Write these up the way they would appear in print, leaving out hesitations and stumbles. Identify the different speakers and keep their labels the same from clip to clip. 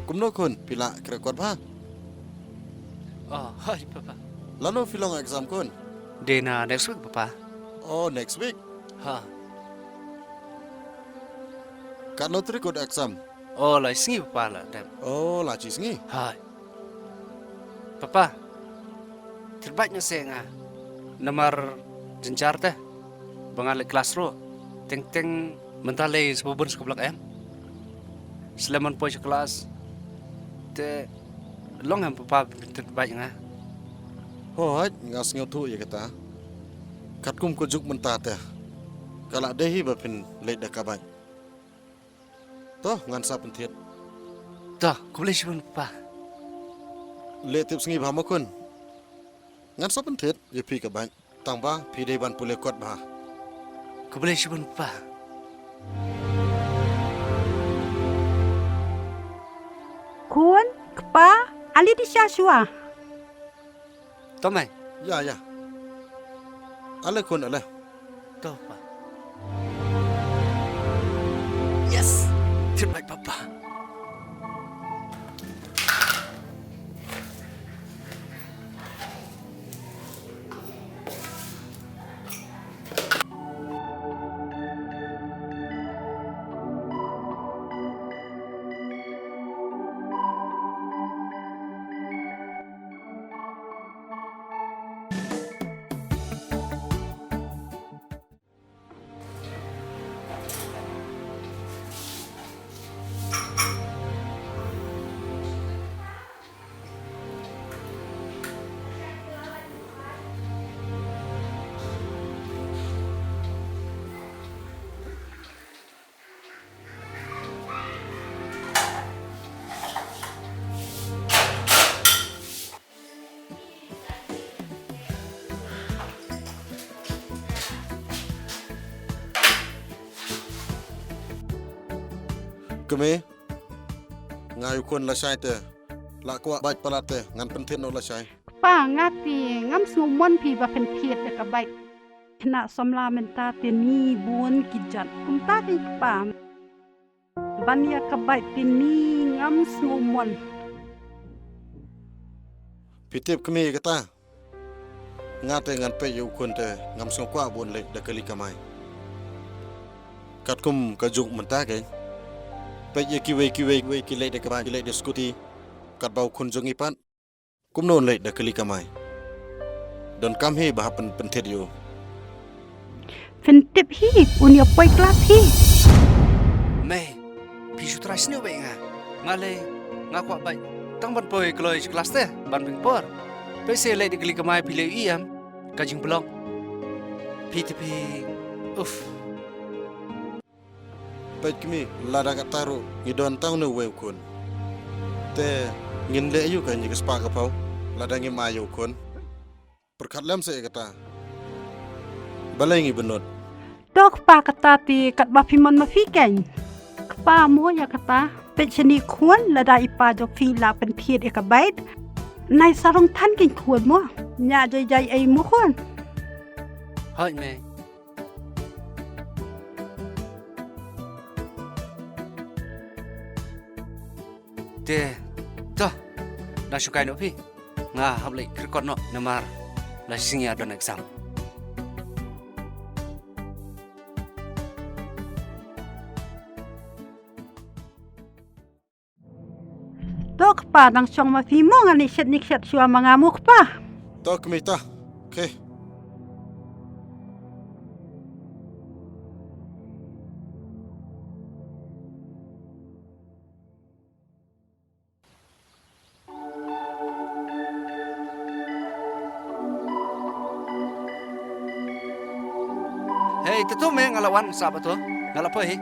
Speaker 1: Kumno kun pila kira kuat ba?
Speaker 2: Oh, hai papa.
Speaker 1: Lalu filong exam kun?
Speaker 2: Dena next week papa.
Speaker 1: Oh, next week.
Speaker 2: Ha.
Speaker 1: Kat no tri kod exam.
Speaker 2: Oh, lai singi papa la dem.
Speaker 1: Oh, la chi sngi.
Speaker 2: Hai. Papa. Terbaiknya saya nga. Nomor jenjar teh. Bangal kelas ro. Teng mentale sebubun sekolah em. Selaman poin kelas. Te long em papa terbaik nga.
Speaker 1: Oh, hai ngas ngau tu ya kata. Kat kum ko juk mentat ya. Kala dehi ba pin leit da kabai. Toh ngan sa pentit.
Speaker 2: Dah, kau boleh cuba papa.
Speaker 1: Le tip sngi ba ma kun. Ngan sa pentit ye pi kabai. Tang ba pi dei ban pule kuat ba.
Speaker 2: Kau boleh cuba papa.
Speaker 3: Kun, kepa, ali di syaswa.
Speaker 2: Tomai.
Speaker 1: Ya ya. Ale kun ale.
Speaker 2: Tuh, Papa. Yes, terbaik Papa.
Speaker 1: Keme. Ngai kun la sai te. La kwa bai palat te ngan pentit no la sai.
Speaker 3: Pa ngati ngam sumon pi ba pen piet de ka bai. Kena somla menta te ni bun kijat. Ta ti pa. Bania ka bai te ni ngam sumon.
Speaker 1: Pitip keme kata. Ngate ngan pe yu kun te ngam song kwa bun le da kali kamai. Kat kum ka juk menta ke. Pe ye kiwe ki le de kamai le de skuti. Kat bau kun jong ipat. Kum non le da kali kamai. Don kam he ba pentit yu.
Speaker 3: Fen tip hi unia poi kelas hi.
Speaker 2: Mei, pisu terai sini baik nga. Ngale, ngaku baik. Tang ban poi kalau kelas teh, ban pingpor. Pese lei di kali kemai pilih iam, kajing belong. Pi, uff.
Speaker 1: Pe kemi la da taru ngidon tang no we kun. Te ngin le yu kan ji spa ka pau. La da ngi ma yu kun. Perkat lam se kata. Balai ngi benot.
Speaker 3: Dok pa kata ti kat ba pimon ma fi ken. Kepa mo ya kata. Pe chani kuan la da ipa jok fi la pen piet e ka bai. Nai sarong tan ken kuan mo. Nya jai ai mo kuan.
Speaker 2: Hai mei. Te, dah, dah sukai no pi. Nga hablai krikot no namar. La singi adon exam.
Speaker 3: Dok pa nang song ma fi mo ngani set nik set shua mangamuk pa.
Speaker 1: Tok kemi ta. Okay.
Speaker 2: itu tuh me ngalawan sahabat tuh. Ngalapoi.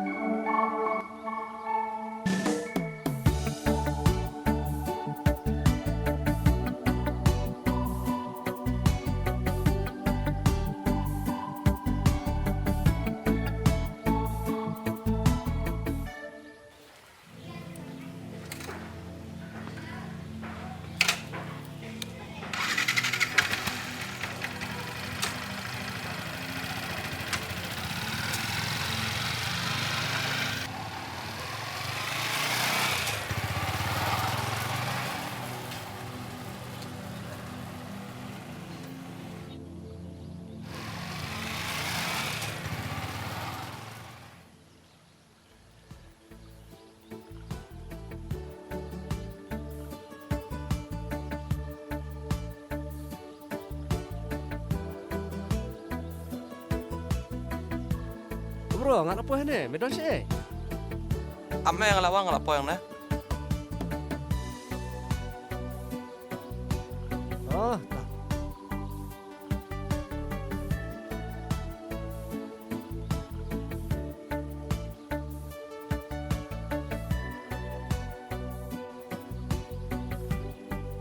Speaker 2: Bro, ngalapoi ne, medon sih.
Speaker 4: Ame yang lawang ngelapo yang ne?
Speaker 2: Oh,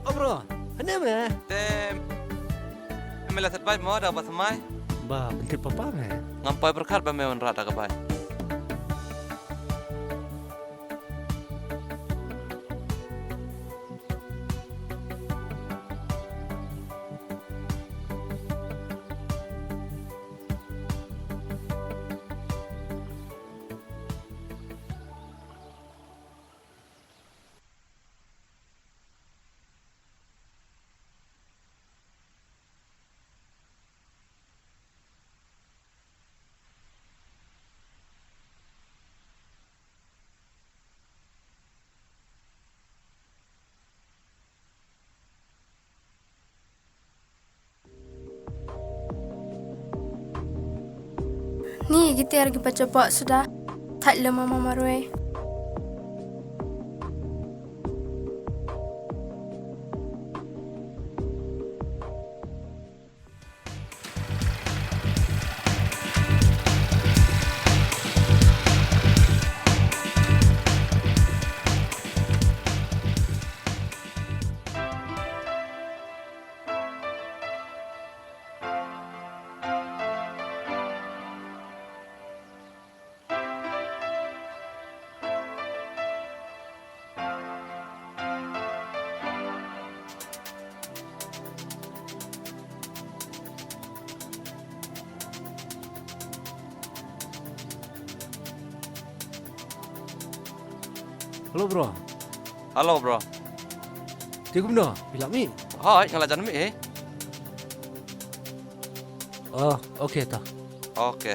Speaker 2: oh bro, ini me.
Speaker 4: Te mela terbaik mau ada apa semai?
Speaker 2: Ba, bentar papa me.
Speaker 4: Ngampai berkat bamewan rata kebai.
Speaker 5: Ni kita lagi baca buat sudah. Tak lama mama Roy.
Speaker 2: Halo bro,
Speaker 4: Halo bro.
Speaker 2: dia gumno, bilang mi.
Speaker 4: Hai, ngalajan mi eh?
Speaker 2: Oh, oke tak.
Speaker 4: Oke.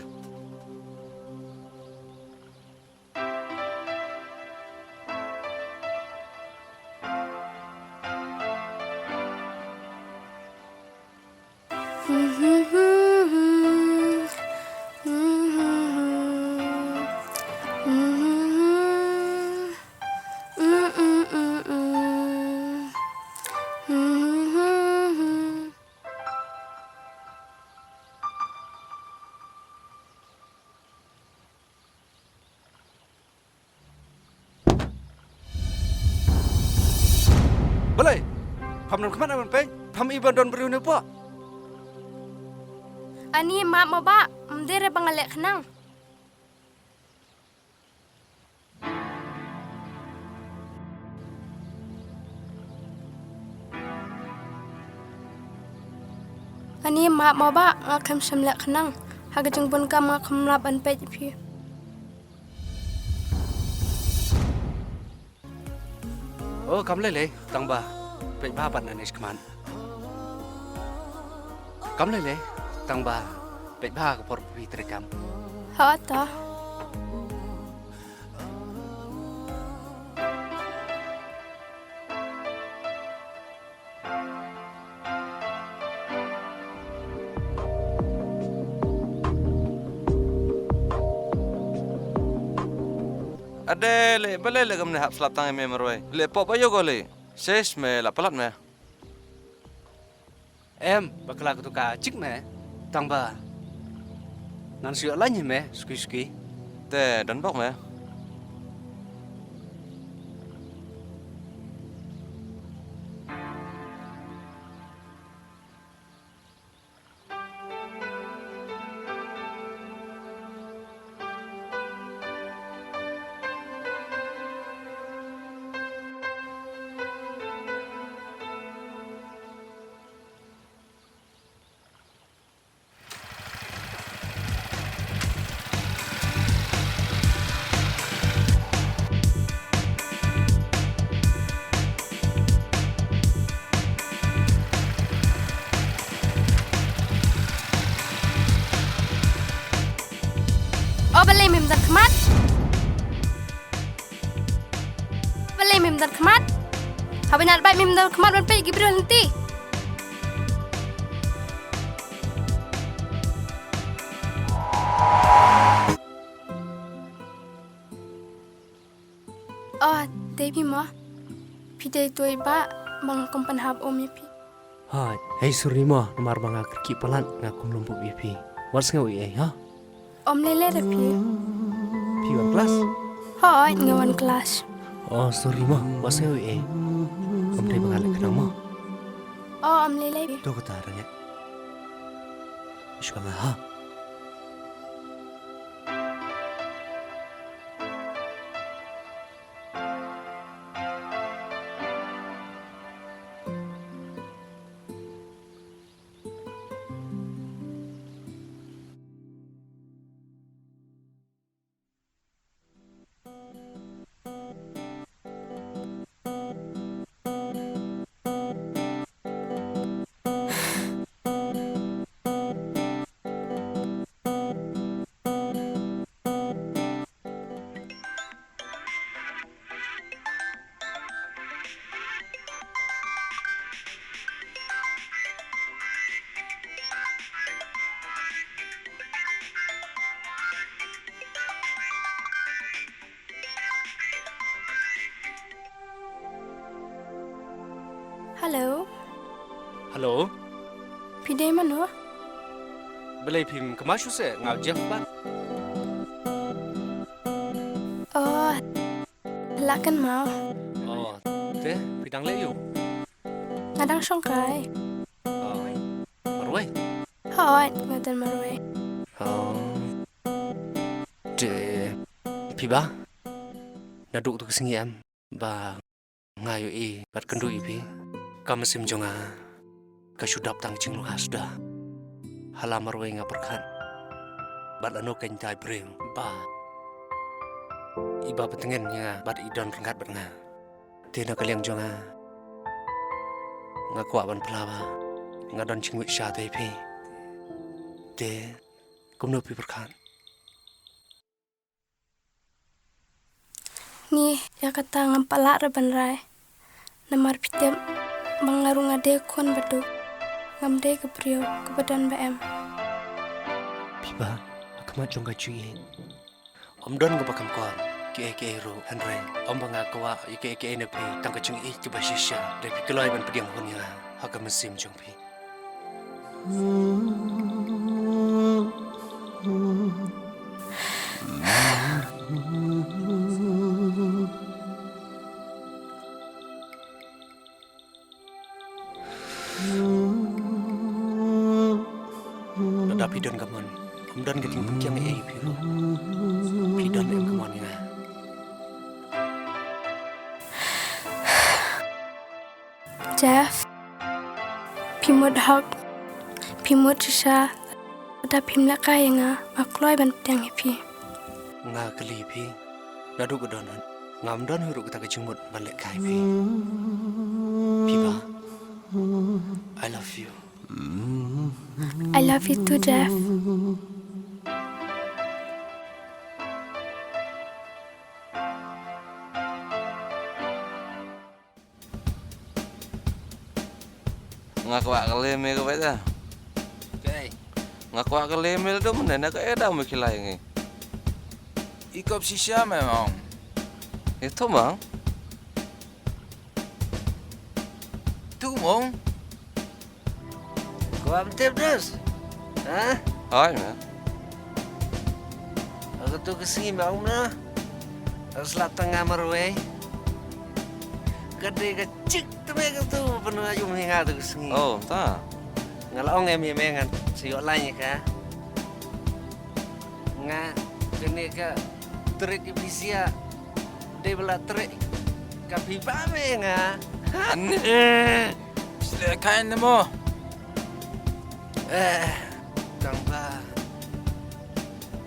Speaker 2: Boleh. Pamnon kemana man peng? Pam iban don beriu ne po.
Speaker 5: Ani mak maba, mdere bangalek kenang. Ani mak maba ngakam semlek kenang. Haga jengpun kam ngakam laban pej pi.
Speaker 2: Oh, kam lele, tang ba. Pej ba ban anis keman. Kam lele, tang ba. Pej ba ke por pi terekam.
Speaker 5: Ha ta.
Speaker 4: Ada le bale le gamne hap slap tangai me meroi. Le pop ayo gole. Ses me la pelat me.
Speaker 2: Em, bakla ke tuka cik me. Tang ba. ngan siyo lanya me ski.
Speaker 4: Te dan bok me.
Speaker 5: Oh, balai mem dat kemat. Balai mem dat kemat. Habis nak baik mem dat kemat ban pergi berhenti. Oh, Devi mah. Pidai tu iba bang kompan hab om ipi.
Speaker 2: Hai, hey surima nomor banga kerki palan ngakum lumpuk BP. What's ngawi ha?
Speaker 5: Om lele rapi.
Speaker 2: Piwan kelas.
Speaker 5: Hai, ngawan kelas.
Speaker 2: Oh, surima, what's ngawi Om dai bangale kenang mo.
Speaker 5: Oh, om lele.
Speaker 2: Tu kata aranya. Shkama ha.
Speaker 5: Hello.
Speaker 2: Halo,
Speaker 5: Pidai mana?
Speaker 2: belai pim kemasyu se ngau Jeff ban.
Speaker 5: Oh, lakan mau.
Speaker 2: Oh, te pidang le yu.
Speaker 5: Ngadang songkai.
Speaker 2: Oh, marwai.
Speaker 5: Hai, ngadan marwe.
Speaker 2: Oh, te piba. Naduk tu kesingi am ba ngayu bat kendu ipi. Kamesim jonga kasudap tang cinglu hasda. Halamar we ngaperkan. Bat anu kentai breng ba. Iba petengen nya bat idon rengkat bat nga. Tina kaliang jonga. Ngakwa ban pelawa. Ngadon cingwi sya te pi. Te kumno pi perkan.
Speaker 5: Ni ya kata ngampalak reban rai. Namar pitem mengarung ade kon beduk. Ngamde kepriyo kebadan BM.
Speaker 2: Piba, akamat jongga cuy. Om don ga bakam kon. Ke ro Andre. Om banga kawa ke ne pi tang ka chung ke basisha. Le pi kelai ban pediam honia. Haka mesim jong pi. Nada pidon gamon. Om don gating pukyang piro. Pidon em gamon ya.
Speaker 5: Jeff. Pimod hak. Pimod sisa. Ada pim lakai nga makloi ban pedang ipi.
Speaker 2: Nga kali pi. Nadu godonan. Ngam don huruk kita kejumut balik kai pi. Piba. I love you.
Speaker 5: I love you too, Jeff.
Speaker 4: Ngakwa kaleme ka beta.
Speaker 6: Okay.
Speaker 4: Ngakwa kaleme do menena ka eda mo kilay ngi.
Speaker 6: Ikop sisya memang.
Speaker 4: Itu bang.
Speaker 6: Tu mong. Kau am tip dus. Ha?
Speaker 4: Ay man.
Speaker 2: Aku tu kesini bang na. Selap tengah marway. Kadai kecik tu mereka tu penuh ayu mengingat tu kesini.
Speaker 4: Oh, ta.
Speaker 2: Ngalau em mengan siok lain ka. Nga kene ka terik ibisia. Dia bela terik kapipa menga.
Speaker 6: Sila kain mo.
Speaker 2: Tangba.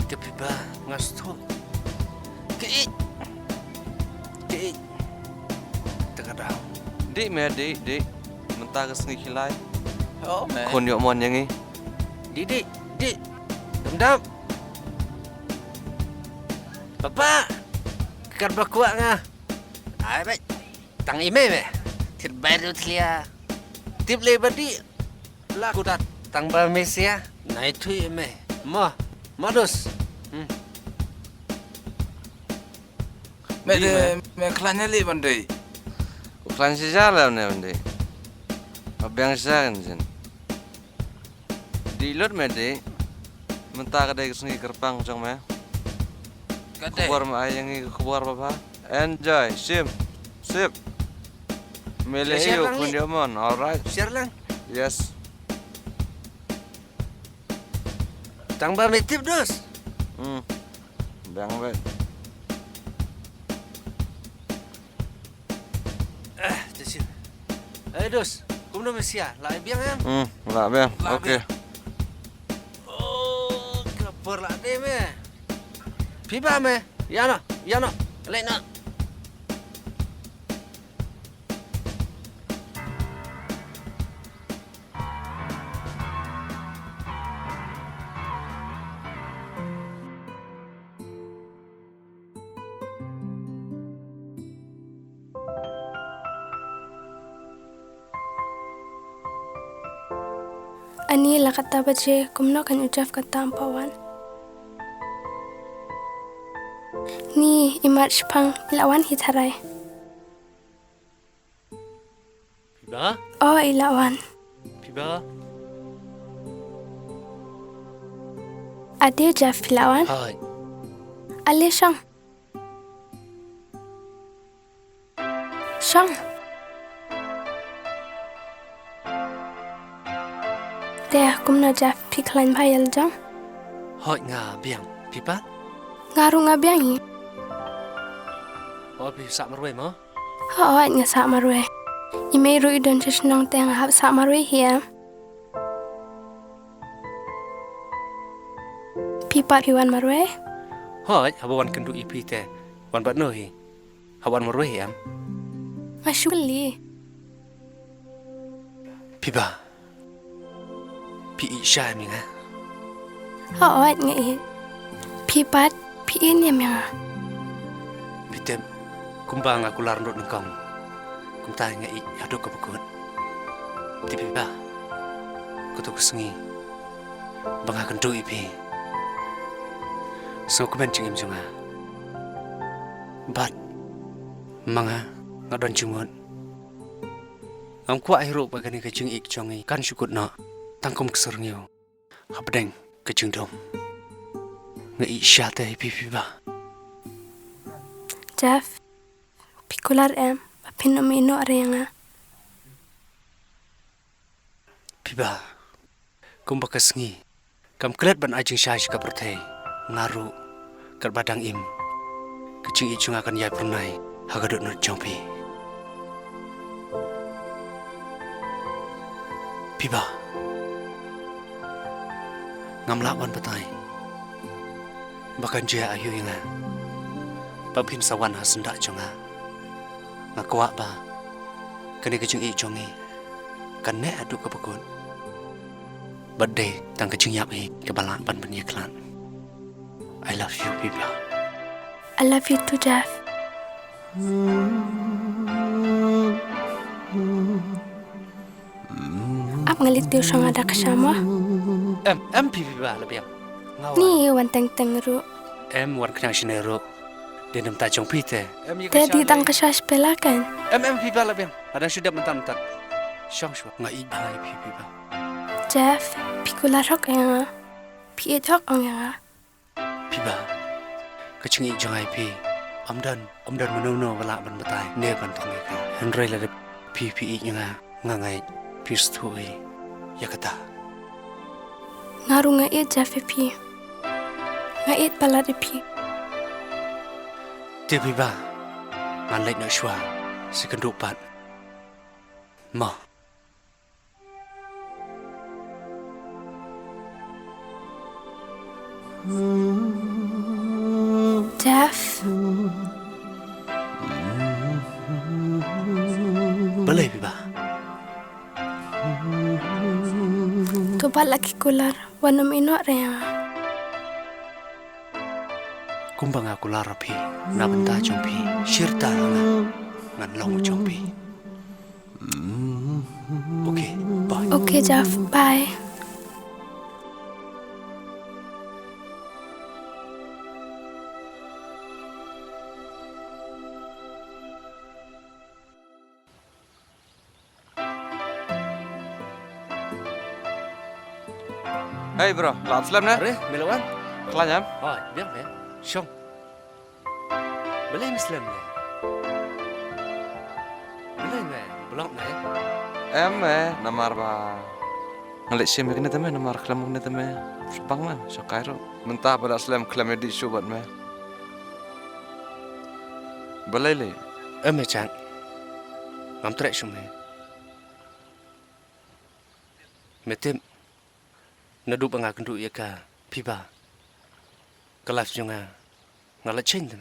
Speaker 2: Kapipa ngastu. Kei. Tengah dah.
Speaker 4: Dik me dik. Mentah ke sengi kilai.
Speaker 6: Oh, man.
Speaker 4: Kon yok mon yang ni.
Speaker 2: Dik. Dam. Papa. Kar bakuak nga. Ai baik. Tang ime me. Tir baru tlia. Tip le badi. La kudat tang ba mesia. Nai tu ime. Modus.
Speaker 6: Me kelanya li bandai.
Speaker 4: Uklan si jalan ni bende. Abang saya kan jen. Di lot me dik. Mentah kadai ke sengi kerpang cong me.
Speaker 6: Kadai.
Speaker 4: Kubar ma ayang ni kubar apa? Enjoy, sip. Mele
Speaker 2: Share
Speaker 4: iyo
Speaker 2: lang,
Speaker 4: kun
Speaker 2: Li.
Speaker 4: dia mon. Alright.
Speaker 2: Share lang.
Speaker 4: Yes.
Speaker 2: Tang ba metip dos.
Speaker 4: Bang bet.
Speaker 2: Tesi. Dos. Kum no mesia. Lai biang em.
Speaker 4: Lah bang.
Speaker 6: Lah,
Speaker 4: Okey.
Speaker 2: Oh, kapur lah de me. Pipa me. Ya no. Lain no.
Speaker 5: Ani la kata baje kumno kan ujaf kata ampawan. Ni imat shpang ilawan hitarai.
Speaker 2: Pipa.
Speaker 5: Oh ilawan.
Speaker 2: Pipa.
Speaker 5: Ade jaf ilawan.
Speaker 2: Hai.
Speaker 5: Ale shang. Deh kumno jaf piklain bayal jang.
Speaker 2: Hai nga biang. Pipa.
Speaker 5: Ngaru ngabiangi.
Speaker 2: Oh, pi sak marwe mo.
Speaker 5: Hoat nga sa marwe. Ime rui don chisnong teng hap sa marwe hiya. Pipa piwan marwe.
Speaker 2: Hai, habawan kendu ipi te. Wan bat nohi. Hawan marwe am.
Speaker 5: Masuli.
Speaker 2: Pipa. Pi isha mi nga.
Speaker 5: Hoat nga i. Pipat piin ya nga.
Speaker 2: Pitem. Kumbang aku larndot nengkong. Kumtai nga i aduk kebukut. Ti pipa. Kutu kesengi. Banga kendu ipi. So kumen cingim junga. Bat. Manga ngadon cumut. Am kuat hirup bagani kecing ik congi kan syukut no. Tangkum keserngyo. Habdeng kecing dom. Nga isya teh pipa.
Speaker 5: Jeff. Pikular em. Pino mino arenga.
Speaker 2: Pipa. Kumba kesengi. Kam kelet ban ajing syaish ka pertei. Ngaru. Kat badang im. Kecing ik chung akan yai pernai. Hagadut not jompi. Pipa. Ngamlak wan petai. Bahkan jaya ayu inga. Papin sawan ha sendak jonga. Ngakuak ba. Kani kecing ik jongi. Kan ne aduk kepekun. Badai tang kecing yap i kebalan pan penyeklan. I love you, Pipa.
Speaker 5: I love you too, Jeff. Ap ngalit tiu sang ada kesama.
Speaker 2: Em Pipa lebih.
Speaker 5: Ni wan teng teng ru.
Speaker 2: Em wan kenyang sinero. Dia nem tajong pite.
Speaker 5: Tadi tang kesas pelakan.
Speaker 2: Em Pipa lebih. Ada sudah mentan. Syong syong ngai ibai Pipa.
Speaker 5: Jeff, pikular hok yang Pi et hok ong yang
Speaker 2: Pipa. Kecing jangai pi. Amdan menuno wala ban batai. Ne ban tongi ka. Henry la pi ngangai pistui. Ya kata.
Speaker 5: Ngaru ngait jafe pi. Ngait pala de pi.
Speaker 2: Dia pi ba. Ngan lek no shwa. Sekenduk pat. Ma.
Speaker 5: Jeff.
Speaker 2: Boleh pi ba.
Speaker 5: Coba lagi kular. Wanam inok rea.
Speaker 2: Kumbang aku lara pi. Na benta jong pi. Shirta ngan long jong pi. Okay, bye.
Speaker 5: Okay, Jeff. Bye.
Speaker 4: Hey bro, lap selam na?
Speaker 2: Are, melawan?
Speaker 4: Kelanyam?
Speaker 2: Oh, biar ya. Syong. Boleh Muslim ni. Boleh ni. Belum ni.
Speaker 4: Namar ba. Ngalik sim kena teme namar kelam kena teme. Sebang na, syakairo. Mentah pada selam kelam di syubat me. Boleh le.
Speaker 2: Macam. Ngam trek syong ni. Metim. Nadu bangga kendu ya ka. Piba. Kelaf junga. Ngalat ceng tu.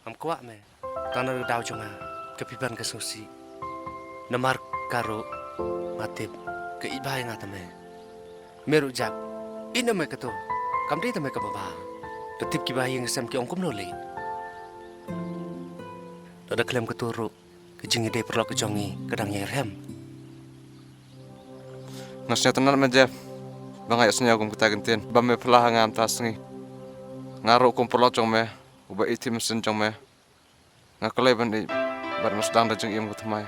Speaker 2: Am kuat me. Tanah dau junga. Kepiban kesusi. Namar karo matip ke ibai ngata me. Meru jak. Ina me ketu. Kamri tame ke baba. Ketip kibai yang sem ki ongkom noli. Ada klaim keturu. Kejing ide perlu kejongi kedang nyai rem.
Speaker 4: Nasnya tenar me Jeff. Bang ayat senya kum kita gentin. Bam me pelah ngam tas ngi. Ngaru kum perlu jong me. Uba iti mesin jong me. Ngakalai ban di bar masdang da jeng im kutamai.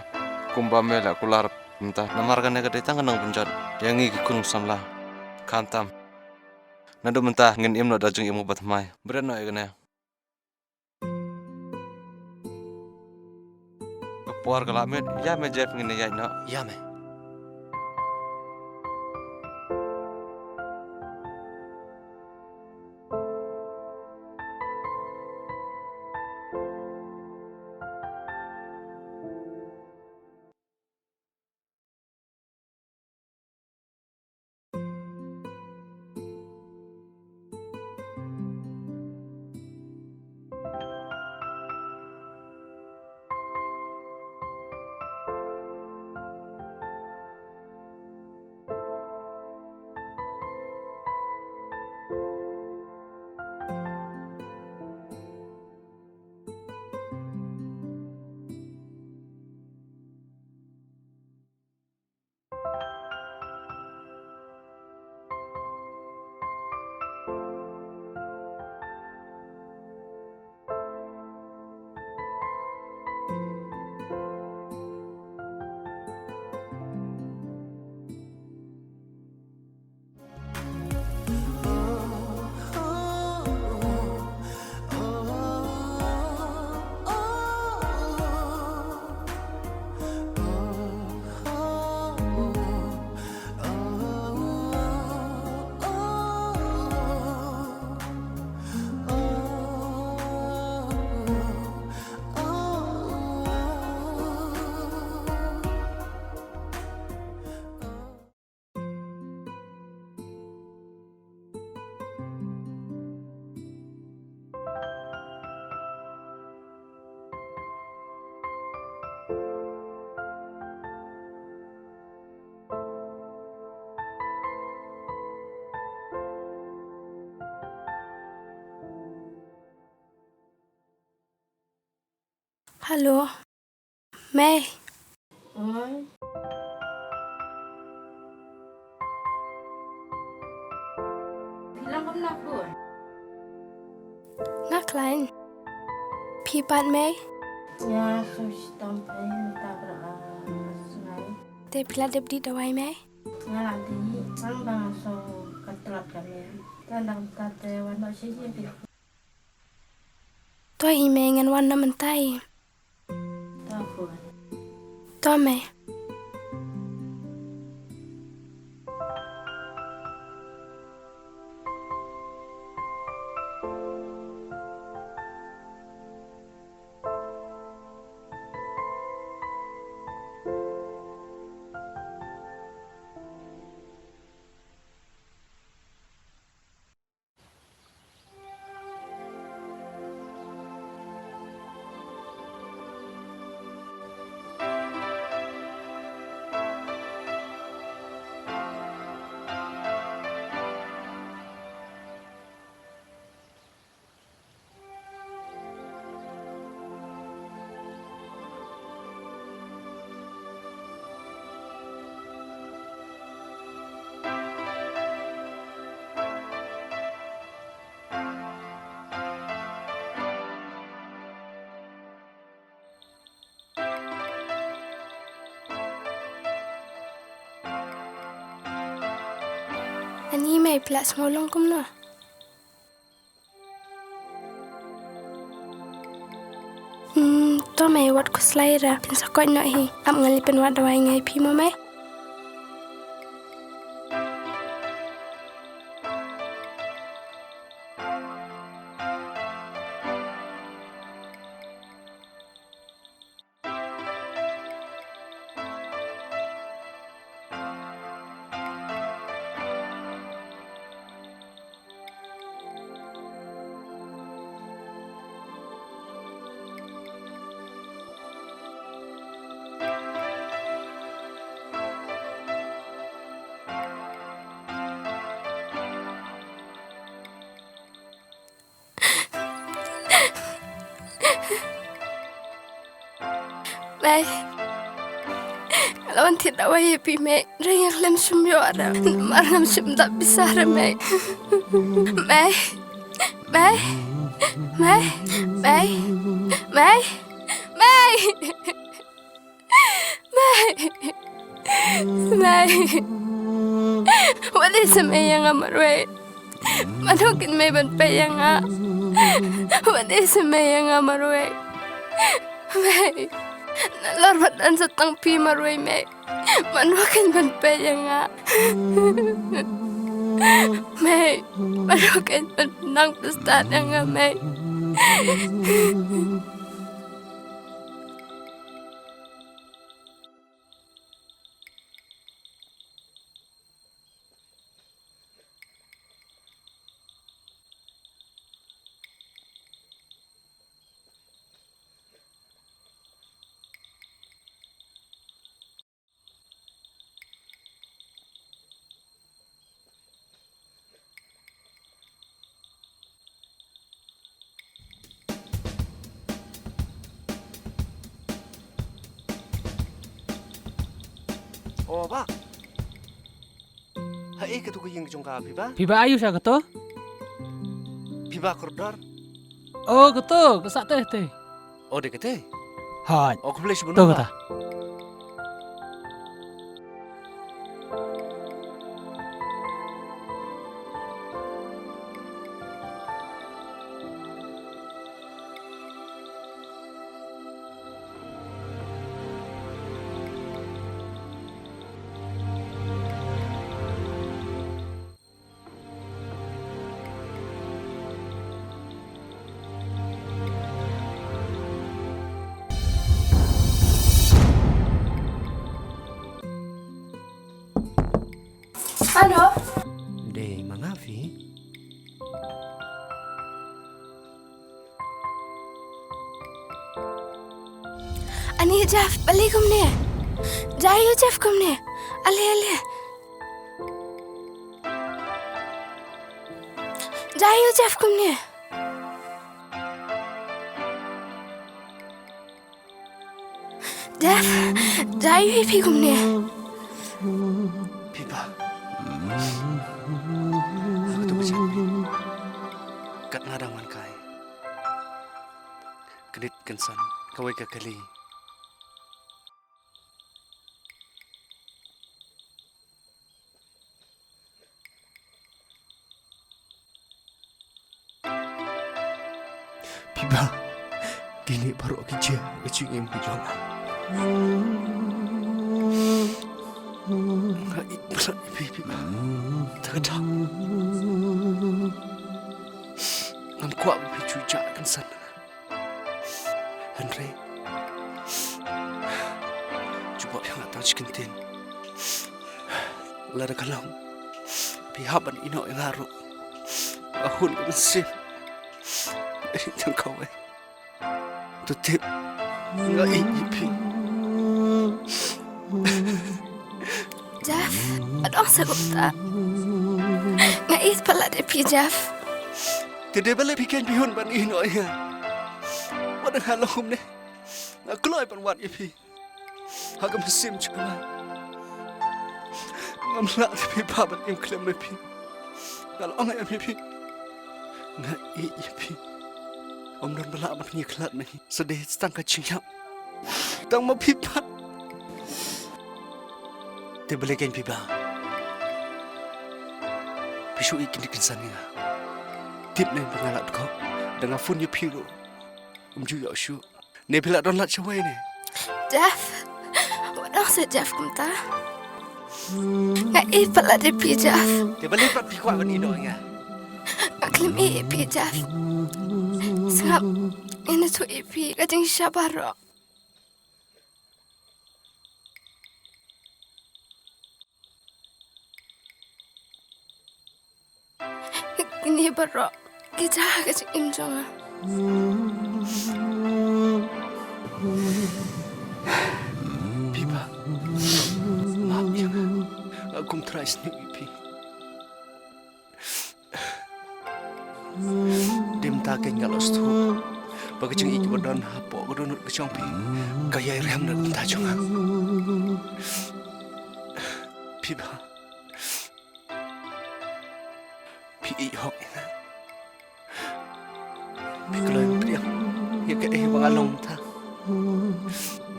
Speaker 4: Kum bam me la kular mentah. Namar kan negara ditang kenang penjat. Yang ngi kikung samla. Kantam. Nadu mentah ngin im no da jeng im kutamai. Beran no egane. Kepuar kalamet. Ya me Jeff ngin ya no.
Speaker 2: Ya me.
Speaker 5: Halo. Mei.
Speaker 7: Oi. Bilang kamu nak buat?
Speaker 5: Ngak lain. Pi pat Mei.
Speaker 7: Ya, sus tampai tak berapa sungai.
Speaker 5: Te pila de bdi dawai Mei.
Speaker 7: Ngalah di, kan bang so katelak kami. Kan dah kata wan masih je.
Speaker 5: Tua ime ngan warna mentai.
Speaker 7: Tao khuôn.
Speaker 5: Tua me. Ani me pelak semolong kum no. Tua me wat ko slaira. Pin sakot no hi. Am ngali pen wat dawai ngai pi mo me. Mai. Lawan tidak wahai pi me. Ring yang lem sum yo ada. Maram sum tak bisa remai. Mai. Mai. Mai. Mai. Mai. Mai. Mai. Mai. Wali samay yang amarwe. Manokin may banpay yang nga. Wali samay yang amarwe. Mai. Nalorwatan sa tangpi marway me. Manwakin banpay yang nga. May. Manwakin banpang pustan yang nga may.
Speaker 2: Oh, ba. Hai ke tu yang jongka piba?
Speaker 8: Piba ayu siya gato?
Speaker 2: Piba koridor.
Speaker 8: Oh gato, kesak teh.
Speaker 2: Oh, de kete.
Speaker 8: Hot.
Speaker 2: Oh, kebeli sebelum.
Speaker 8: Tuh kata.
Speaker 5: Ano?
Speaker 2: De mangafi.
Speaker 5: Ani Jeff, balik kum ne. Jayo Jeff kum ne. Ale. Jayo Jeff kum ne. Jeff, jayo ipi kum ne.
Speaker 2: Piba. Aku tu macam ni. Kat ngadaman kai. Kedit kensan kawai kekali. Piba. Kini baru kerja kecil yang berjuang. Ngai pula ibu terkadang ngan kuat ibu cucak kan sana. Henry, cuba yang tahu cikintin. Lara kalau pihak ban ino yang haru, ahun mesin. Yang kau tutip ngai ibu.
Speaker 5: Jeff, adong sagot ta. Ngait pala de pi Jeff.
Speaker 2: Tidak boleh bikin bihun ban ino ya. Wadang halom ne. Ngeloy ban wat ipi. Hagam sim cuma. Ngamla ipi baban im klem ipi. Kalau orang ipi. Ngai ipi. Om dan belak ban nyeklat ni. Sedih setang kaciyap. Tang mapipa. Tidak boleh kain pipa. Pisu ikin dikinsan ni. Tip ni pengalat kau. Dengan phone you piru. Juga syu. Ni bila don lat cewek ni.
Speaker 5: Jeff, wadang sa Jeff kumta. Ngait pala de pi Jeff.
Speaker 2: Dia boleh buat pikir ban ino ya.
Speaker 5: Aklim pi Jeff. Sebab ini tu pi kajing syabaro. Ini baru kita kajing imjonga.
Speaker 2: Pipa. Maaf ya. Aku try sendiri pi. Dim takin kalau stu. Bagi ceng iki badan hapo godonut ke cong pi. Kaya rem nak minta jonga. Pipa. Pi hok ina. Pi kalau yang priang. Ya ke bangalong ta.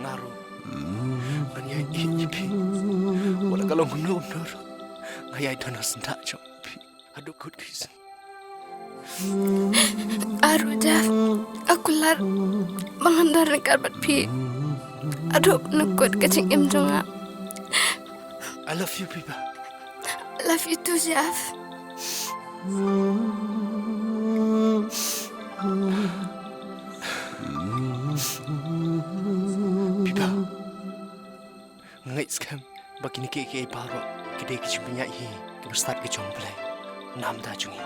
Speaker 2: Ngaru. Kanya ipi. Wala kalau menur. Ngayai tanah sendak cok pi. Aduh kut kis.
Speaker 5: Aru Jeff, aku lar mengandar karbat pi. Aduh nukut kacing imjonga.
Speaker 2: I love you, Pipa.
Speaker 5: I love you too, Jeff.
Speaker 2: Pipa. Ngait skam. Bagi ni keke baru. Kedai kecil punya i. Kita start ke jomplay. Nam dah jungi.